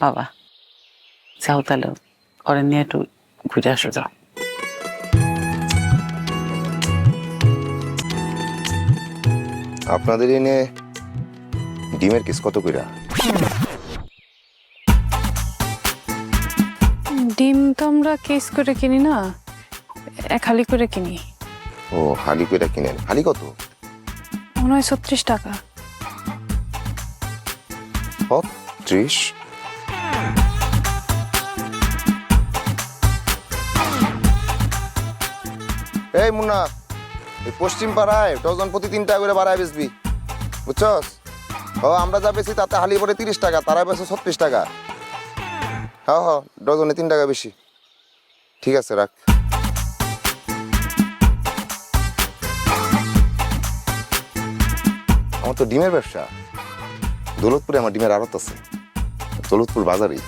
বাবা যাও তাহলে ঘরে নিয়ে একটু ঘুরে আসো যাও। আপনাদের এনে ডিমের কেস কত কইরা? ডিম তো আমরা কেস করে কিনি না, এক হালি করে কিনি। ও হালি কইরা কিনেন। হালি কত? মনে হয় 36 টাকা। 30। এই মুন্না, এই পশ্চিম পাড়ায় ডজন প্রতি 3 টাকা করে বাড়ায় বেচবি, বুঝছস? ও আমরা যা বেশি তাতে হালি পড়ে 30 টাকা, তারা বেচে 36 টাকা। হ্যাঁ হ্যাঁ, ডজনে 3 টাকা বেশি। ঠিক আছে, রাখ। আমার তো ডিমের ব্যবসা। দৌলতপুরে আমার ডিমের আড়ত আছে, দৌলতপুর বাজারেই।